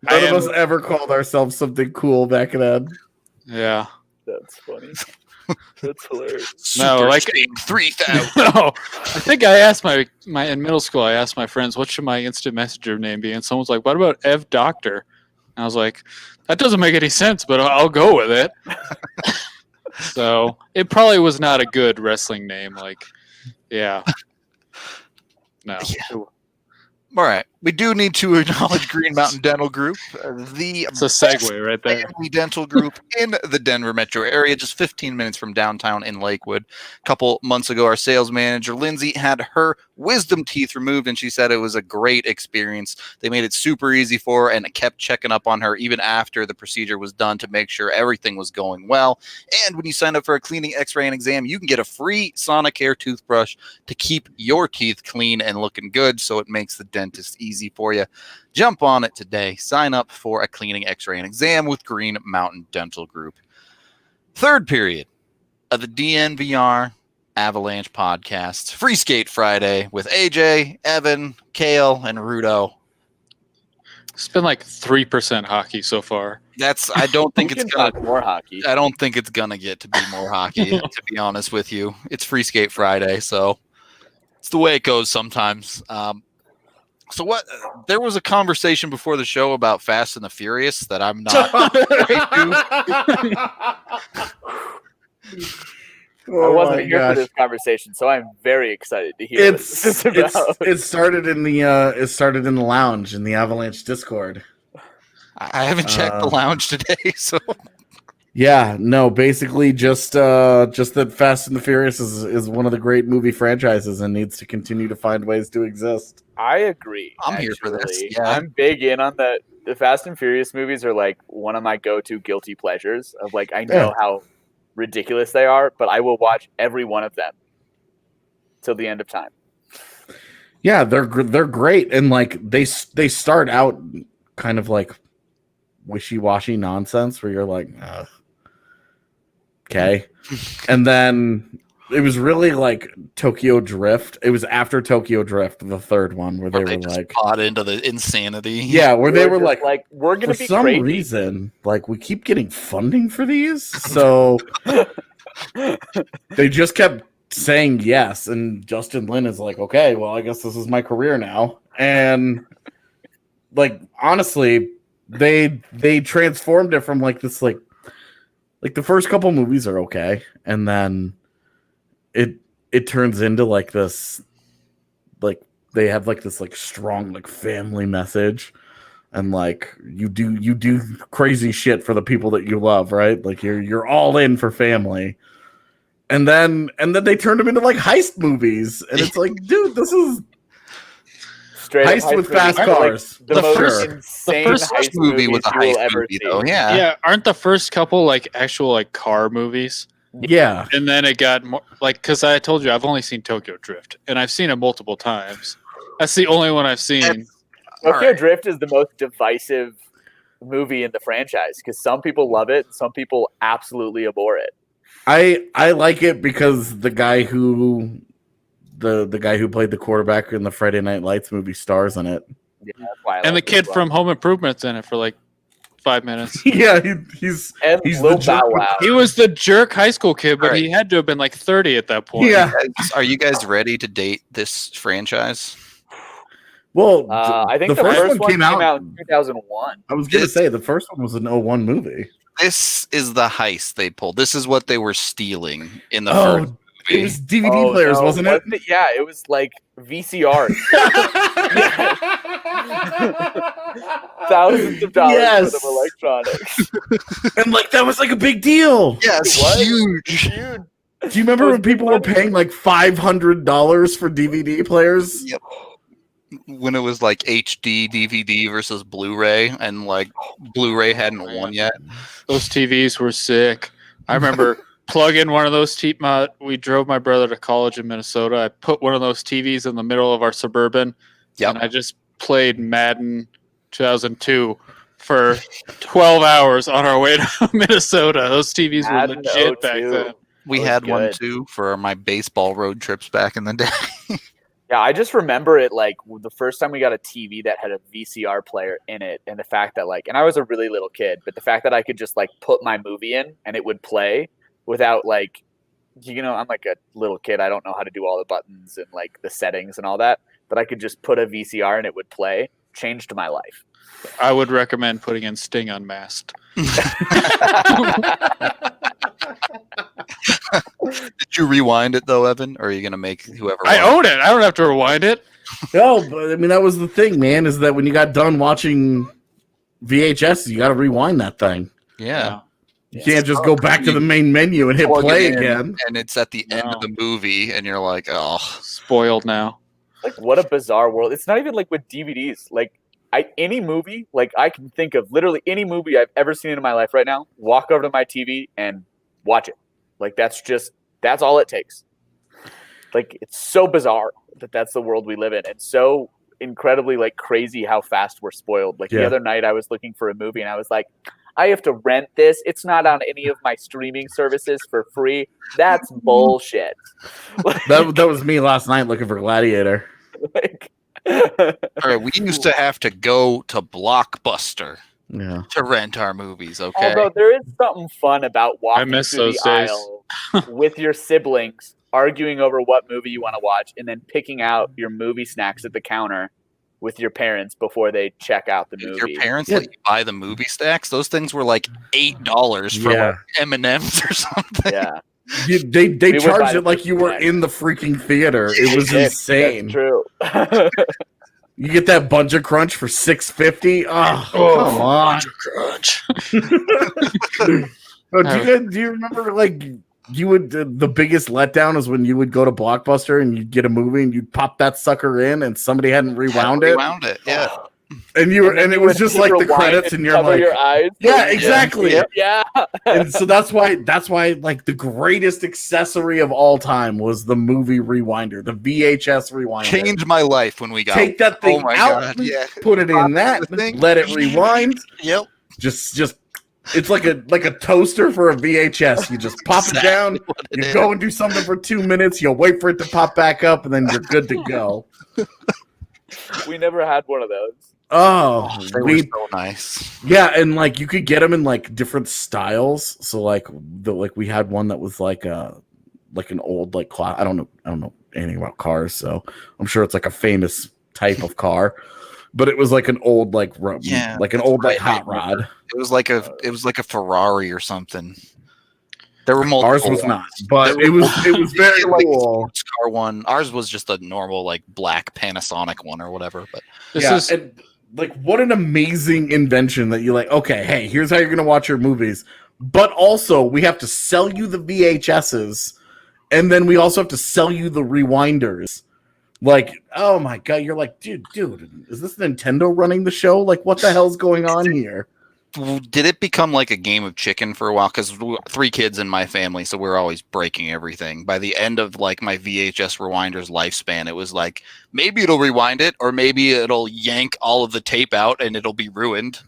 None of us ever called ourselves something cool back then. yeah. That's funny. That's hilarious. No, Super like- Sting 3000. No, I think I asked my in middle school. I asked my friends, "What should my instant messenger name be?" And someone's like, "What about Ev Doctor?" And I was like, "That doesn't make any sense, but I'll go with it." So it probably was not a good wrestling name. Like, yeah, no. Yeah. All right. We do need to acknowledge Green Mountain Dental Group, the It's a segue right there. family dental group in the Denver metro area, just 15 minutes from downtown in Lakewood. A couple months ago, our sales manager, Lindsay, had her wisdom teeth removed, and she said it was a great experience. They made it super easy for her and kept checking up on her even after the procedure was done to make sure everything was going well. And when you sign up for a cleaning, x-ray, and exam, you can get a free Sonicare toothbrush to keep your teeth clean and looking good, so it makes the dentist easy for you. Jump on it today. Sign up for a cleaning, x-ray, and exam with Green Mountain Dental Group. Third period of the DNVR Avalanche podcast. Free Skate Friday with AJ, Evan, Kale, and Rudo. It's been like 3% hockey so far. I don't think We it's can gonna talk more hockey. I don't think it's gonna get to be more hockey, to be honest with you. It's Free Skate Friday, so it's the way it goes sometimes. So what? There was a conversation before the show about Fast and the Furious that I'm not. I wasn't here for this conversation, so I'm very excited to hear what this is about. It started in the lounge in the Avalanche Discord. I haven't checked the lounge today, so Yeah, no, basically just that Fast and the Furious is one of the great movie franchises and needs to continue to find ways to exist. I agree. I'm here for this, actually. yeah. I'm big in on the Fast and Furious movies are like one of my go-to guilty pleasures of like I know how ridiculous they are, but I will watch every one of them till the end of time. Yeah, they're great, and like they start out kind of like wishy-washy nonsense where you're like, okay, and then it was really like Tokyo Drift. It was after Tokyo Drift, the third one, where they were just like, bought into the insanity. yeah, where they were just like, we're gonna for be some crazy. reason, like we keep getting funding for these, so they just kept saying yes. And Justin Lin is like, okay, well, I guess this is my career now. And like, honestly, they transformed it from like this, like the first couple movies are okay, and then it turns into like this, like they have like this like strong like family message. And like you do crazy shit for the people that you love, right? Like you're all in for family, and then they turned them into like heist movies, and it's like, dude, this is Straight heist with fast movie. cars. Like, the for most sure. insane first heist movie was a movies you will heist ever movie, see. though. Yeah. Yeah, aren't the first couple like actual like car movies? Yeah, And then it got more like because I told you I've only seen Tokyo Drift, and I've seen it multiple times. That's the only one I've seen. Tokyo Alright. Drift is the most divisive movie in the franchise because some people love it, and some people absolutely abhor it. I like it because the guy who the guy who played the quarterback in the Friday Night Lights movie stars in it. Yeah, that's why I And the like this kid one. from Home Improvement's in it for like 5 minutes. Yeah, he's and he's Lil the jerk. Bow Wow. He was the jerk high school kid, but All right. he had to have been like 30 at that point. Yeah. Are you guys ready to date this franchise? Well, I think the first one came out in 2001. I was gonna say the first one was an 01 movie. This is the heist they pulled. This is what they were stealing in the Oh, first it movie. was DVD players, wasn't it? Yeah, it was like VCRs. Thousands of dollars Yes. worth of electronics. And like that was like a big deal. Yeah, it's It was huge. huge. Do you remember when people were paying like $500 for DVD players? Yep. When it was like HD DVD versus Blu-ray, and like Blu-ray hadn't won yet. Those TVs were sick. I remember plugging one of those we drove my brother to college in Minnesota. I put one of those TVs in the middle of our Suburban, Yep. and I just played Madden 2002 for 12 hours on our way to Minnesota. Those TVs were Madden legit back 02. then. We was had one good. too for my baseball road trips back in the day. Yeah, I just remember it like the first time we got a TV that had a VCR player in it, and the fact that and I was a really little kid, but the fact that I could just like put my movie in and it would play without like, I'm like a little kid. I don't know how to do all the buttons and like the settings and all that, but I could just put a VCR and it would play. Changed my life. I would recommend putting in Sting Unmasked. Did you rewind it though, Evan? Or are you gonna make whoever? I won? own it. I don't have to rewind it. No, but I mean that was the thing, man, is that when you got done watching VHS, you gotta rewind that thing. Yeah. You can't just go back to the main menu and hit Plug play it in, again. and it's at the end of the movie, and you're like, oh, Spoiled now. Like what a bizarre world. It's not even like with DVDs. Like any movie, like I can think of literally any movie I've ever seen in my life right now, walk over to my TV and watch it. Like that's all it takes. Like it's so bizarre that that's the world we live in, and so incredibly like crazy how fast we're spoiled. Like the other night I was looking for a movie and I was like, I have to rent this. It's not on any of my streaming services for free. That's bullshit. That was me last night looking for Gladiator. Like, all right. We used to have to go to Blockbuster Yeah. to rent our movies. Okay. although there is something fun about walking miss through those the days. aisle with your siblings, arguing over what movie you want to watch, and then picking out your movie snacks at the counter with your parents before they check out the movie. Your parents let you buy the movie stacks. Those things were like $8 for like M&Ms or something. Yeah, They would buy charged the it like you were snacks. in the freaking theater. It was insane. That's true. You get that Buncha Crunch for $6.50. Oh, come on! Oh, do you remember like you would the biggest letdown is when you would go to Blockbuster and you'd get a movie and you'd pop that sucker in and somebody hadn't rewound it, Yeah. and it was just like the credits and you're cover like, your eyes. yeah, exactly. Yeah. And so that's why like the greatest accessory of all time was the movie rewinder, the VHS rewinder. Changed my life when we got Take that thing Oh my out, God, yeah. put it in that, The thing. let it rewind. Yep. Just it's like a toaster for a VHS. You just pop it down, you go and do something for 2 minutes, you'll wait for it to pop back up, and then you're good to go. We never had one of those. Oh, They were so nice. yeah, and like you could get them in like different styles. So like we had one that was like an old like I don't know anything about cars, so I'm sure it's like a famous type of car. But it was like an old like an old like hot rod. It was like a Ferrari or something. There were multiple. Ours was ones. not, but it was very Like the cool. sports car one. Ours was just a normal like black Panasonic one or whatever. But And like what an amazing invention that you're like, okay, hey, here's how you're gonna watch your movies, but also we have to sell you the VHSs, and then we also have to sell you the rewinders. Like, oh my god, you're like, dude, is this Nintendo running the show? Like, what the hell's going on here? did it become like a game of chicken for a while? Because 3 kids in my family, so we're always breaking everything. By the end of like my VHS rewinder's lifespan, it was like maybe it'll rewind it, or maybe it'll yank all of the tape out and it'll be ruined.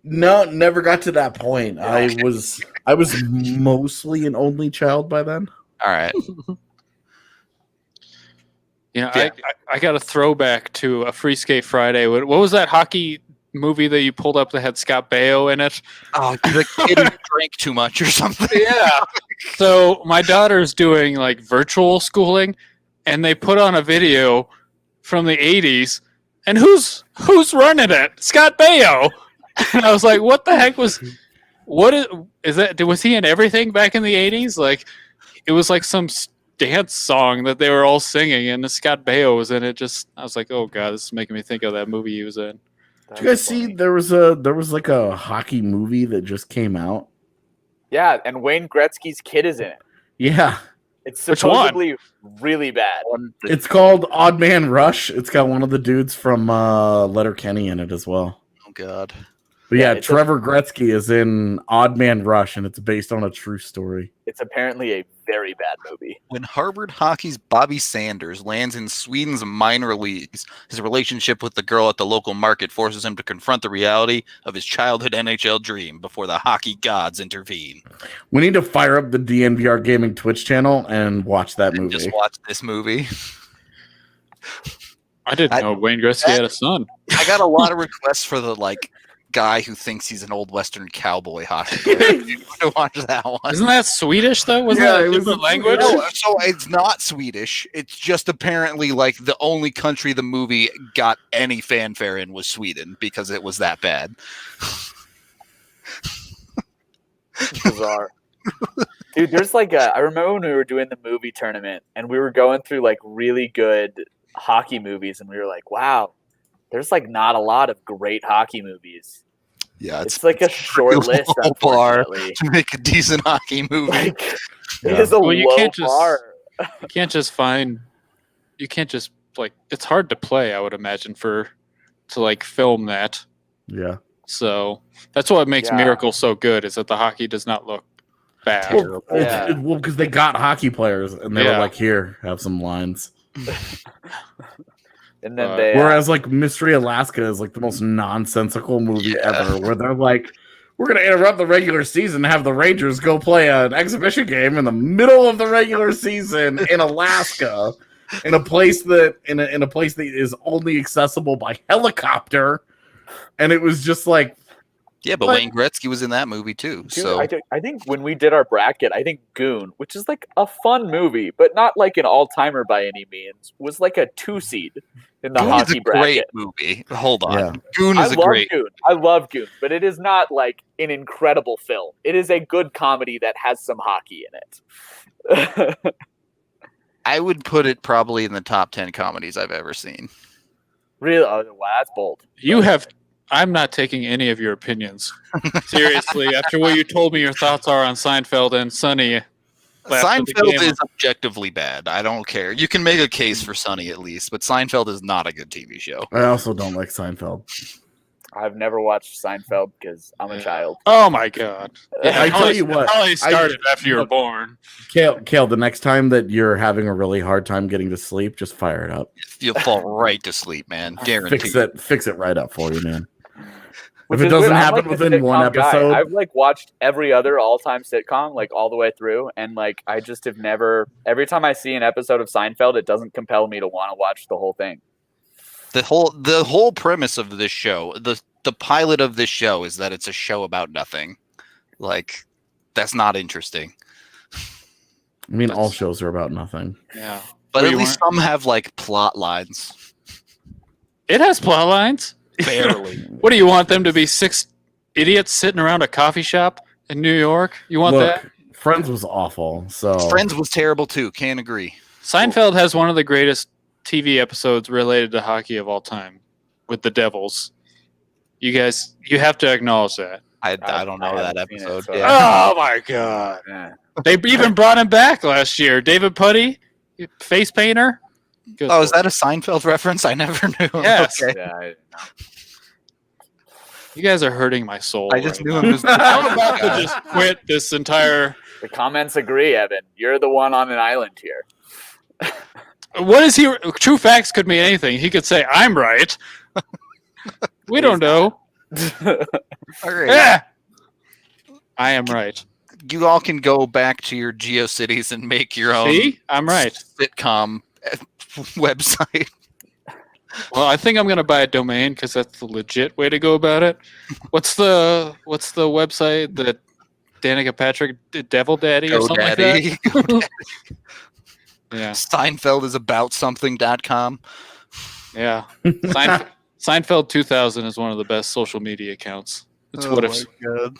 No, never got to that point. I was mostly an only child by then. All right. You know, Yeah. I got a throwback to a Free Skate Friday. What was that hockey movie that you pulled up that had Scott Baio in it? Oh, the kid who drank too much or something. Yeah. So my daughter's doing like virtual schooling, and they put on a video from the 80s, and who's running it? Scott Baio. And I was like, what the heck was that? Was he in everything back in the 80s? Like, it was like some dance song that they were all singing, and Scott Baio was in it. I was like, oh god, this is making me think of that movie he was in. Did you guys see there was like a hockey movie that just came out? Yeah, and Wayne Gretzky's kid is in it. Yeah. It's Which one? supposedly really bad. It's called Odd Man Rush. It's got one of the dudes from Letterkenny in it as well. Oh god. But yeah, it's Trevor Gretzky is in Odd Man Rush, and it's based on a true story. It's apparently a very bad movie. When Harvard hockey's Bobby Sanders lands in Sweden's minor leagues, his relationship with the girl at the local market forces him to confront the reality of his childhood NHL dream before the hockey gods intervene. We need to fire up the DNVR Gaming Twitch channel and watch that movie. Just watch this movie. I didn't know Wayne Gretzky had a son. I got a lot of requests for the guy who thinks he's an old Western cowboy hockey player. You need to watch that one. Isn't that Swedish though? Wasn't that a different language? No, so it's not Swedish. It's just apparently the only country the movie got any fanfare in was Sweden because it was that bad. Bizarre. Dude, there's I remember when we were doing the movie tournament and we were going through really good hockey movies and we were like, wow, there's not a lot of great hockey movies. Yeah, it's a short list, unfortunately. To make a decent hockey movie. It is a low bar. You can't just it's hard to play, I would imagine, to film that. Yeah. So that's what makes Miracle so good, is that the hockey does not look bad. Well, because they got hockey players and they were like, here, have some lines. And then whereas Mystery Alaska is the most nonsensical movie ever, where they're like, we're gonna interrupt the regular season and have the Rangers go play an exhibition game in the middle of the regular season in Alaska, in a place that is only accessible by helicopter, and it was just yeah, but Wayne Gretzky was in that movie too. Dude, so I think when we did our bracket, I think Goon, which is a fun movie, but not an all-timer by any means, was a 2-seed in the Goon hockey is a bracket. Great movie. Hold on, Yeah. Goon is great. Goon. I love Goon, but it is not an incredible film. It is a good comedy that has some hockey in it. I would put it probably in the top 10 comedies I've ever seen. Really? Oh, wow, that's bold. I'm not taking any of your opinions seriously. After what you told me your thoughts are on Seinfeld and Sunny. Seinfeld is objectively bad. I don't care. You can make a case for Sunny at least, but Seinfeld is not a good TV show. I also don't like Seinfeld. I've never watched Seinfeld because I'm a child. Oh my god! I tell you what, probably started after you were born. Kale, the next time that you're having a really hard time getting to sleep, just fire it up. You'll fall right to sleep, man. Guaranteed. Fix it right up for you, man. Which if it is doesn't weird. happen within one episode, I've watched every other all-time sitcom all the way through, and I just have never. Every time I see an episode of Seinfeld, it doesn't compel me to want to watch the whole thing. The whole premise of this show, the pilot of this show, is that it's a show about nothing. That's not interesting. I mean, all shows are about nothing. Yeah, but at least some have plot lines. It has plot lines. Barely. What do you want them to be? 6 idiots sitting around a coffee shop in New York? You want that? Friends was awful. So Friends was terrible too. Can't agree. Seinfeld has one of the greatest TV episodes related to hockey of all time, with the Devils. You guys, you have to acknowledge that. I don't know that episode. Oh my god! Yeah. They even brought him back last year. David Putty, face painter. Good is that a Seinfeld reference? I never knew. Yes. Okay. Yeah, you guys are hurting my soul. I just knew him as I'm about to just quit this entire. The comments agree, Evan. You're the one on an island here. What is he? True facts could mean anything. He could say, "I'm right." We don't know. All right. Yeah. I am right. You all can go back to your GeoCities and make your own. See? I'm right. Sitcom website. Well, I think I'm gonna buy a domain because that's the legit way to go about it. What's the website that Danica Patrick did, Devil Daddy or something like that? GoDaddy. Yeah, Seinfeld is about something.com. yeah. Seinfeld 2000 is one of the best social media accounts. It's what if. God.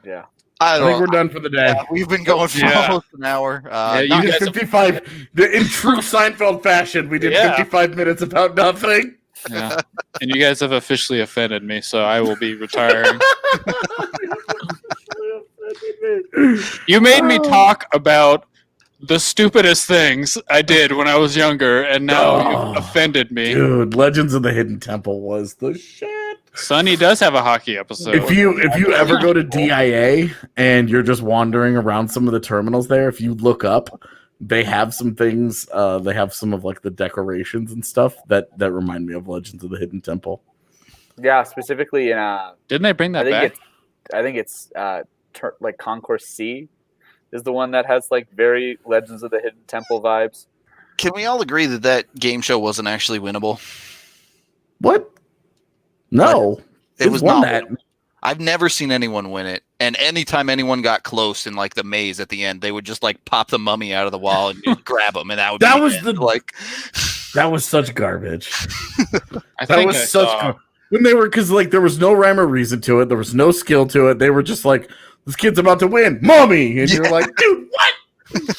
Yeah. I I think we're done for the day. Yeah, we've been going for Yeah. almost an hour. you We did guys- 55. In true Seinfeld fashion, we did Yeah. 55 minutes about nothing. Yeah, and you guys have officially offended me, so I will be retiring. You made me talk about the stupidest things I did when I was younger, and now you've offended me. Dude, Legends of the Hidden Temple was the shit. Sonny does have a hockey episode. If you ever go to DIA and you're just wandering around some of the terminals there, if you look up, they have some things. They have some of like the decorations and stuff that remind me of Legends of the Hidden Temple. Yeah, specifically in Didn't they bring that back? I think it's like Concourse C is the one that has like very Legends of the Hidden Temple vibes. Can we all agree that that game show wasn't actually winnable? What? No, It was won not. that. I've never seen anyone win it. And anytime anyone got close in like the maze at the end, they would just like pop the mummy out of the wall and grab him, and that would That be was it. the- like That was such garbage. I That think was I such saw. when they were because like there was no rhyme or reason to it. There was no skill to it. They were just like, "This kid's about to win, mommy," and you're like, "Dude, what?"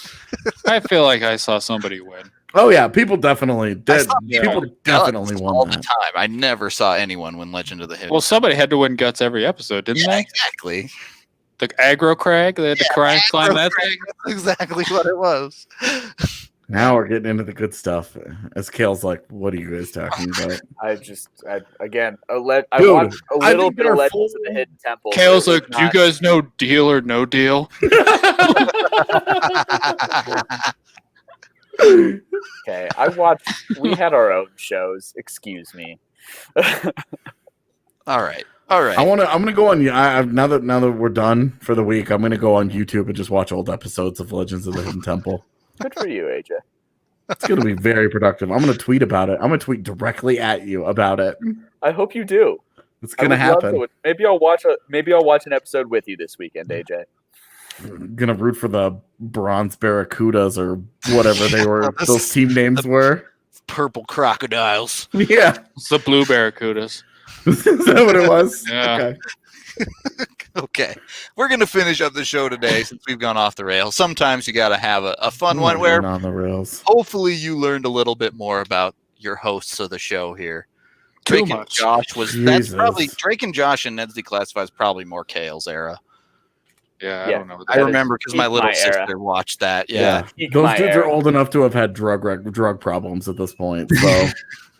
I feel like I saw somebody win. Oh yeah, people definitely I saw people with definitely guts won all that. the time. I never saw anyone win Legend of the Hidden. Well, somebody had to win guts every episode, didn't yeah, they? exactly. The aggro crag, they had to climb that thing. That's exactly what it was. Now we're getting into the good stuff. As Kale's like, "What are you guys talking about?" Again, I Dude, watched a I little think bit of they're Legends full- of the Hidden Temple. Kale's but it like, was do you not- guys know Deal or No Deal? Okay, we had our own shows. Excuse me. All right. I'm gonna go on. Now that we're done for the week, I'm gonna go on YouTube and just watch old episodes of Legends of the Hidden Temple. Good for you, AJ. It's gonna be very productive. I'm gonna tweet about it. I'm gonna tweet directly at you about it. I hope you do. It's I gonna would love happen. to. Maybe I'll watch an episode with you this weekend, AJ. I'm gonna root for the Bronze Barracudas or whatever they were. This Those team names were. Purple crocodiles. Yeah, It's the Blue Barracudas. is that what it was? Yeah. Okay. Okay. We're going to finish up the show today since we've gone off the rails. Sometimes you got to have a fun one where on the rails. hopefully you learned a little bit more about your hosts of the show here. Too Drake and much. Josh that's Jesus. probably Drake and Josh and Ned's Declassified is probably more Kale's era. Yeah, I Yeah. don't know. I That is remember because my peak little my era. sister watched that. Yeah. Peak Those my dudes era. are old enough to have had drug problems at this point. So,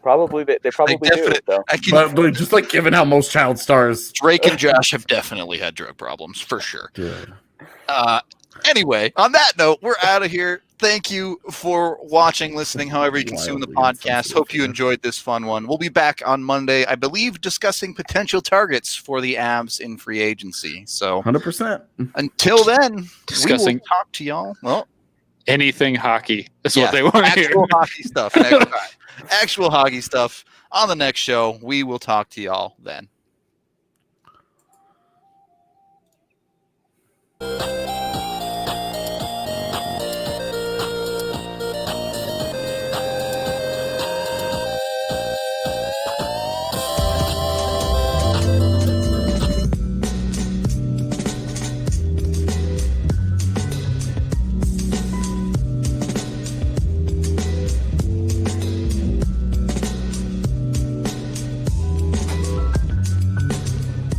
Probably they probably do definite- though. I can, but just like given how most child stars, Drake and Josh have definitely had drug problems for sure. dude. Anyway, on that note, we're out of here. Thank you for watching, listening, however you consume the Wildly podcast. insensitive Hope you here. enjoyed this fun one. We'll be back on Monday, I believe, discussing potential targets for the Avs in free agency. So 100%. until then, Discussing- we will talk to y'all. Well, Anything hockey is yeah, what they want to hear. actual hockey stuff. Actual hockey stuff on the next show. We will talk to y'all then.